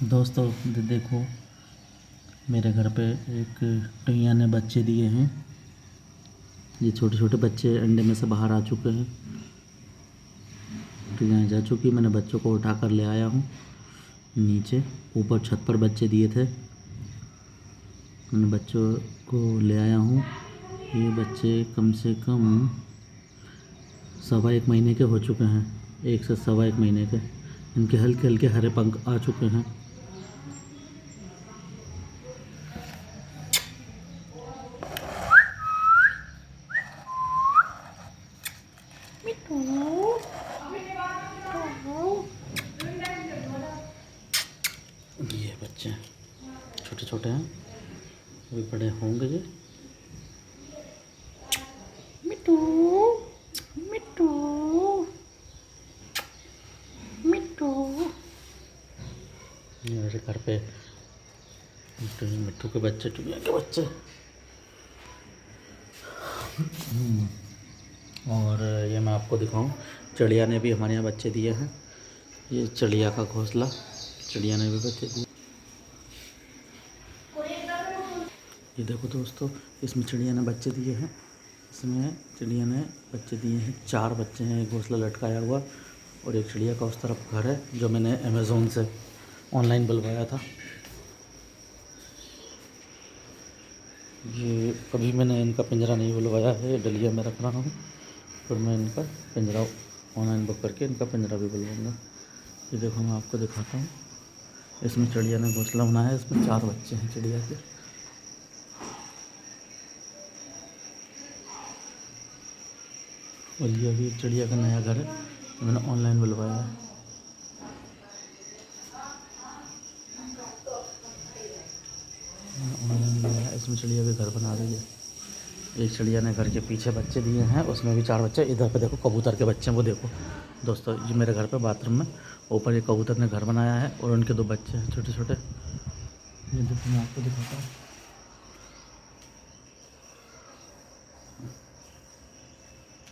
दोस्तों देखो, मेरे घर पे एक टैया ने बच्चे दिए हैं। ये छोटे छोटे बच्चे अंडे में से बाहर आ चुके हैं। टैयाएँ जा चुकी, मैंने बच्चों को उठा कर ले आया हूँ नीचे। ऊपर छत पर बच्चे दिए थे, मैंने बच्चों को ले आया हूँ। ये बच्चे कम से कम 1.25 महीने के हो चुके हैं, 1 से 1.25 महीने के। इनके हल्के हल्के हरे पंख आ चुके हैं। ये बच्चे छोटे छोटे हैं, अभी बड़े होंगे। ये मिट्टू मिट्टू मिट्टू, मेरे घर पे मिट्टू के बच्चे, टुनिया के बच्चे। और ये मैं आपको दिखाऊं, चिड़िया ने भी हमारे यहाँ बच्चे दिए हैं। ये चिड़िया का घोंसला, चिड़िया ने भी बच्चे दिए। ये देखो दोस्तों, इसमें चिड़िया ने बच्चे दिए हैं। इसमें चिड़िया ने बच्चे दिए हैं, 4 बच्चे हैं। एक घोंसला लटकाया हुआ और एक चिड़िया का उस तरफ घर है, जो मैंने अमेज़ोन से ऑनलाइन बुलवाया था। ये कभी मैंने इनका पिंजरा नहीं बुलवाया है, डलिया में रख रहा हूँ। फिर मैं इनका पिंजरा ऑनलाइन बुक करके इनका पिंजरा भी बुलवाऊँगा। ये देखो, मैं आपको दिखाता हूँ। इसमें चिड़िया ने घोंसला बनाया है, इसमें 4 बच्चे हैं चिड़िया के। और ये अभी एक चिड़िया का नया घर है, मैंने ऑनलाइन बुलवाया है। ऑनलाइन बुलवाया, इसमें चिड़िया भी घर बना रही है। एक चिड़िया ने घर के पीछे बच्चे दिए हैं, उसमें भी 4 बच्चे। इधर पे देखो कबूतर के बच्चे हैं, वो देखो दोस्तों। ये मेरे घर पे बाथरूम में ऊपर एक कबूतर ने घर बनाया है और उनके 2 बच्चे हैं छोटे छोटे। ये देखो, मैं आपको दिखाता हूँ।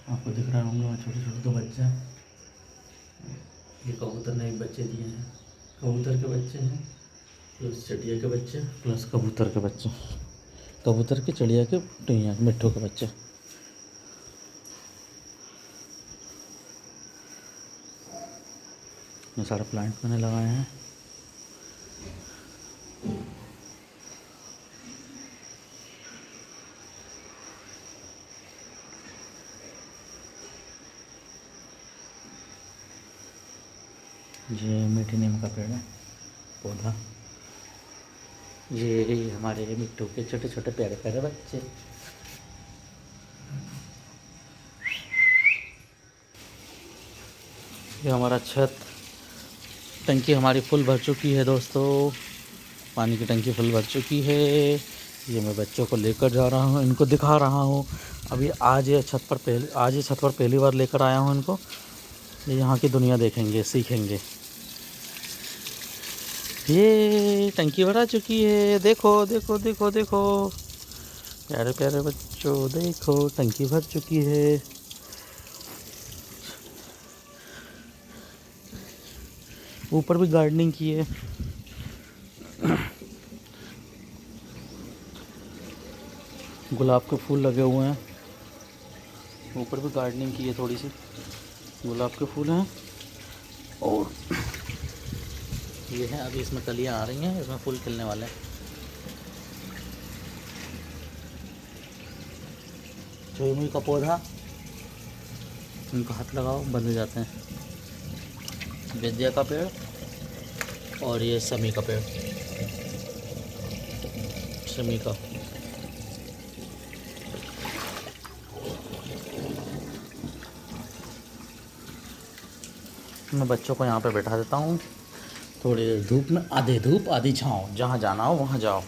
आपको दिख रहा होंगे, वहाँ छोटे छोटे 2 बच्चे हैं। ये कबूतर ने एक बच्चे दिए हैं, कबूतर के बच्चे हैं प्लस चिड़िया के बच्चे प्लस कबूतर के बच्चे, कबूतर के, चिड़िया के, टैया मिट्ठू के बच्चे। ये सारा प्लांट मैंने लगाए हैं। ये मीठी नीम का पेड़ है, पौधा। ये हमारे मिट्टू के छोटे छोटे प्यारे प्यारे बच्चे। ये हमारा छत, टंकी हमारी फुल भर चुकी है दोस्तों। पानी की टंकी फुल भर चुकी है। ये मैं बच्चों को लेकर जा रहा हूँ, इनको दिखा रहा हूँ। अभी आज ये छत पर पहली बार लेकर आया हूँ इनको। ये यहाँ की दुनिया देखेंगे, सीखेंगे। ये टंकी भरा चुकी है, देखो देखो देखो देखो प्यारे प्यारे बच्चों, देखो टंकी भर चुकी है। ऊपर भी गार्डनिंग की है। गुलाब के फूल लगे हुए हैं, ऊपर भी गार्डनिंग की है थोड़ी सी। गुलाब के फूल हैं और ये है, अभी इसमें कलियां आ रही हैं, इसमें फूल खिलने वाले हैं। चुईमुई का पौधा, इनको हाथ लगाओ बंद हो जाते हैं। विद्या का पेड़ और ये समी का पेड़, समी का। मैं बच्चों को यहाँ पे बैठा देता हूँ, थोड़ी देर धूप में, आधे धूप आधी छाँव, जहाँ जाना हो वहाँ जाओ।